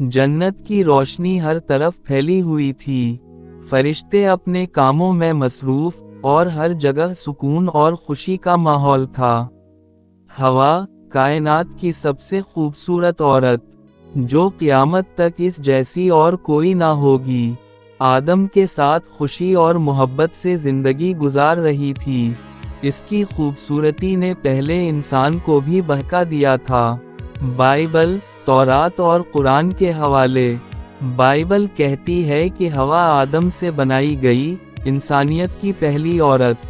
जन्नत की रोशनी हर तरफ फैली हुई थी। फरिश्ते अपने कामों में मसरूफ और हर जगह सुकून और खुशी का माहौल था। हवा, कायनात की सबसे खूबसूरत औरत, जो क़यामत तक इस जैसी और कोई ना होगी, आदम के साथ खुशी और मोहब्बत से ज़िंदगी गुजार रही थी। इसकी खूबसूरती ने पहले इंसान को भी बहका दिया था। बाइबल, तौरात और कुरान के हवाले। बाइबल कहती है कि हवा आदम से बनाई गई, इंसानियत की पहली औरत।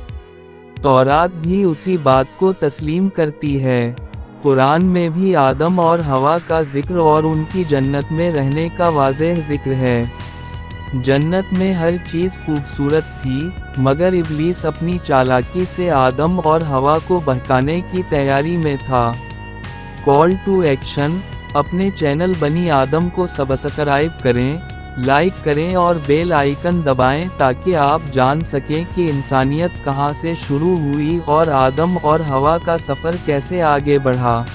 तौरात भी उसी बात को तस्लीम करती है। कुरान में भी आदम और हवा का जिक्र और उनकी जन्नत में रहने का वाज़ेह जिक्र है। जन्नत में हर चीज़ खूबसूरत थी, मगर इब्लीस अपनी चालाकी से आदम और हवा को बहकाने की तैयारी में था। कॉल टू एक्शन: अपने चैनल बनी आदम को सब्सक्राइब करें, लाइक करें और बेल आइकन दबाएं ताकि आप जान सकें कि इंसानियत कहां से शुरू हुई और आदम और हवा का सफ़र कैसे आगे बढ़ा।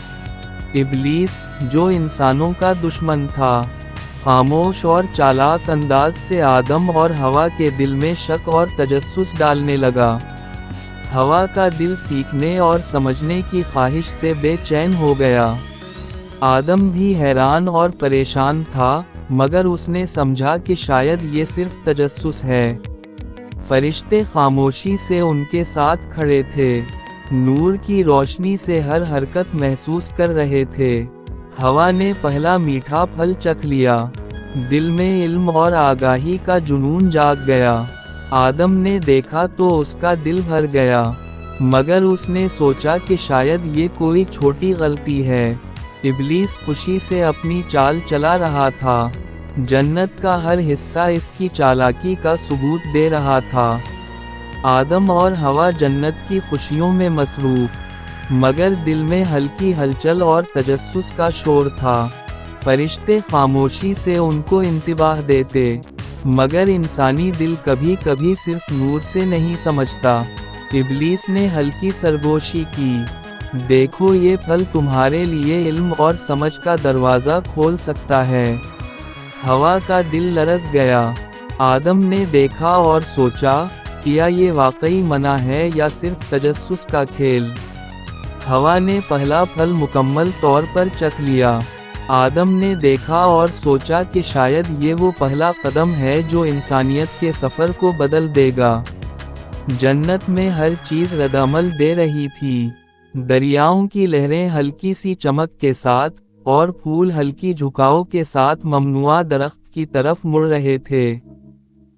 इब्लीस, जो इंसानों का दुश्मन था, खामोश और चालाक अंदाज से आदम और हवा के दिल में शक और तजस्सुस डालने लगा। हवा का दिल सीखने और समझने की ख्वाहिश से बेचैन हो गया। आदम भी हैरान और परेशान था, मगर उसने समझा कि शायद ये सिर्फ तजस्सुस है। फरिश्ते खामोशी से उनके साथ खड़े थे, नूर की रोशनी से हर हरकत महसूस कर रहे थे। हवा ने पहला मीठा फल चख लिया, दिल में इल्म और आगाही का जुनून जाग गया। आदम ने देखा तो उसका दिल भर गया, मगर उसने सोचा कि शायद ये कोई छोटी गलती है। इब्लीस खुशी से अपनी चाल चला रहा था। जन्नत का हर हिस्सा इसकी चालाकी का सबूत दे रहा था। आदम और हवा जन्नत की खुशियों में मसरूफ, मगर दिल में हल्की हलचल और तजस्सुस का शोर था। फरिश्ते खामोशी से उनको इंतिबाह देते, मगर इंसानी दिल कभी कभी सिर्फ नूर से नहीं समझता। इब्लीस ने हल्की सरगोशी की, देखो ये फल तुम्हारे लिए इल्म और समझ का दरवाज़ा खोल सकता है। हवा का दिल लरज़ गया। आदम ने देखा और सोचा, क्या ये वाकई मना है या सिर्फ तजस्सुस का खेल। हवा ने पहला फल मुकम्मल तौर पर चख लिया। आदम ने देखा और सोचा कि शायद ये वो पहला कदम है जो इंसानियत के सफ़र को बदल देगा। जन्नत में हर चीज़ रद्दअमल दे रही थी। दरियाओं की लहरें हल्की सी चमक के साथ और फूल हल्की झुकाव के साथ ममनुआ दरख्त की तरफ मुड़ रहे थे।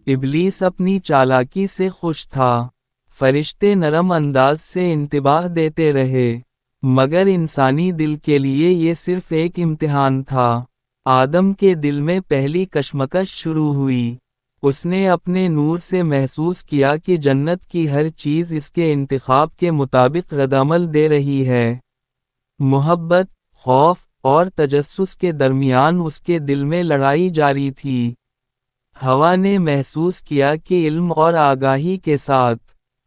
इब्लीस अपनी चालाकी से खुश था। फरिश्ते नरम अंदाज से इंतिबाह देते रहे, मगर इंसानी दिल के लिए ये सिर्फ एक इम्तिहान था। आदम के दिल में पहली कशमकश शुरू हुई। उसने अपने नूर से महसूस किया कि जन्नत की हर चीज़ इसके इंतखाब के मुताबिक रद्दअमल दे रही है। मोहब्बत, खौफ और तजस्सुस के दरमियान उसके दिल में लड़ाई जारी थी। हवा ने महसूस किया कि इल्म और आगाही के साथ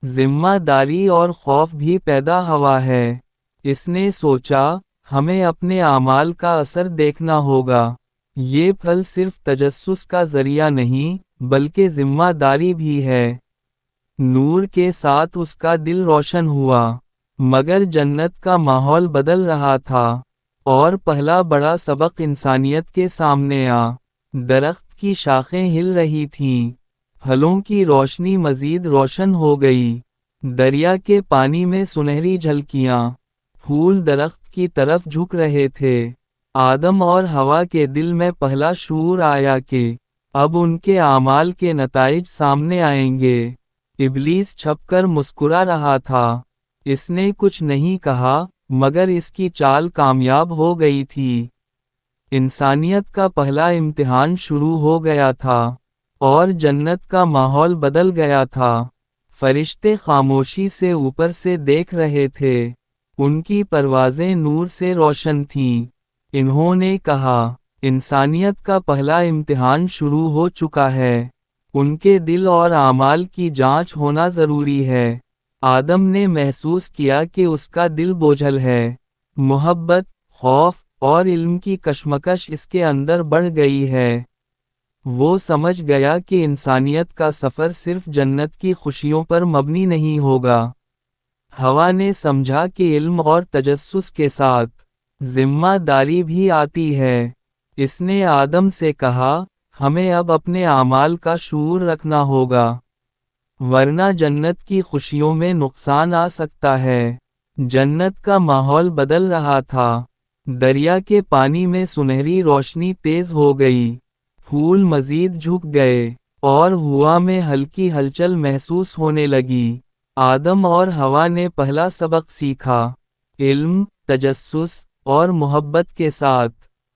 जिम्मेदारी और खौफ भी पैदा हुआ है। इसने सोचा, हमें अपने आमाल का असर देखना होगा। ये फल सिर्फ तजस्सुस का जरिया नहीं, बल्कि जिम्मेदारी भी है। नूर के साथ उसका दिल रोशन हुआ, मगर जन्नत का माहौल बदल रहा था, और पहला बड़ा सबक इंसानियत के सामने आ। दरख्त की शाखें हिल रही थीं, फलों की रोशनी मजीद रोशन हो गई। दरिया के पानी में सुनहरी झलकियाँ, फूल दरख्त की तरफ झुक रहे थे। आदम और हवा के दिल में पहला शऊर आया कि अब उनके आमाल के नताइज सामने आएंगे। इब्लीस छपकर मुस्कुरा रहा था। इसने कुछ नहीं कहा, मगर इसकी चाल कामयाब हो गई थी। इंसानियत का पहला इम्तिहान शुरू हो गया था, और जन्नत का माहौल बदल गया था। फरिश्ते खामोशी से ऊपर से देख रहे थे। उनकी परवाज़ें नूर से रोशन थीं। इन्होंने कहा, इंसानियत का पहला इम्तिहान शुरू हो चुका है। उनके दिल और आमाल की जांच होना ज़रूरी है। आदम ने महसूस किया कि उसका दिल बोझल है। मोहब्बत, खौफ اور علم کی کشمکش اس کے اندر بڑھ گئی ہے۔ وہ سمجھ گیا کہ انسانیت کا سفر صرف جنت کی خوشیوں پر مبنی نہیں ہوگا۔ ہوا نے سمجھا کہ علم اور تجسس کے ساتھ ذمہ داری بھی آتی ہے۔ اس نے آدم سے کہا، ہمیں اب اپنے اعمال کا شعور رکھنا ہوگا، ورنہ جنت کی خوشیوں میں نقصان آ سکتا ہے۔ جنت کا ماحول بدل رہا تھا۔ دریا کے پانی میں سنہری روشنی تیز ہو گئی، پھول مزید جھک گئے، اور ہوا میں ہلکی ہلچل محسوس ہونے لگی۔ آدم اور ہوا نے پہلا سبق سیکھا، علم، تجسس اور محبت کے ساتھ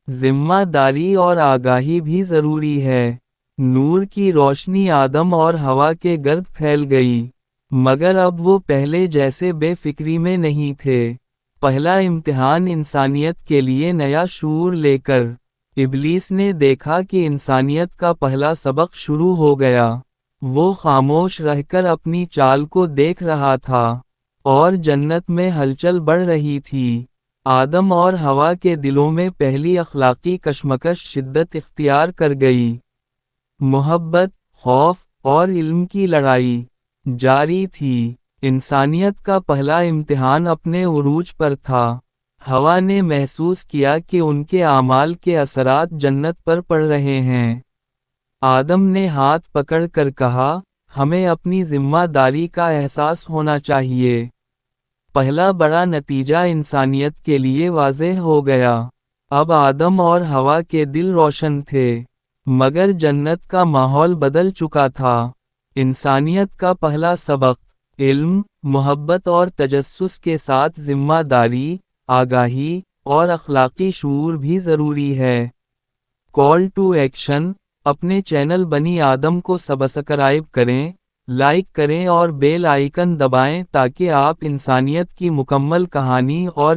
ذمہ داری اور آگاہی بھی ضروری ہے۔ نور کی روشنی آدم اور ہوا کے گرد پھیل گئی، مگر اب وہ پہلے جیسے بے فکری میں نہیں تھے۔ پہلا امتحان انسانیت کے لیے نیا شعور لے کر ابلیس نے دیکھا کہ انسانیت کا پہلا سبق شروع ہو گیا۔ وہ خاموش رہ کر اپنی چال کو دیکھ رہا تھا، اور جنت میں ہلچل بڑھ رہی تھی۔ آدم اور ہوا کے دلوں میں پہلی اخلاقی کشمکش شدت اختیار کر گئی۔ محبت، خوف اور علم کی لڑائی جاری تھی۔ انسانیت کا پہلا امتحان اپنے عروج پر تھا۔ ہوا نے محسوس کیا کہ ان کے اعمال کے اثرات جنت پر پڑ رہے ہیں۔ آدم نے ہاتھ پکڑ کر کہا، ہمیں اپنی ذمہ داری کا احساس ہونا چاہیے۔ پہلا بڑا نتیجہ انسانیت کے لیے واضح ہو گیا۔ اب آدم اور ہوا کے دل روشن تھے، مگر جنت کا ماحول بدل چکا تھا۔ انسانیت کا پہلا سبق، علم، محبت اور تجسس کے ساتھ ذمہ داری، آگاہی اور اخلاقی شعور بھی ضروری ہے۔ کال ٹو ایکشن: اپنے چینل بنی آدم کو سبسکرائب کریں، لائک کریں اور بیل آئیکن دبائیں تاکہ آپ انسانیت کی مکمل کہانی اور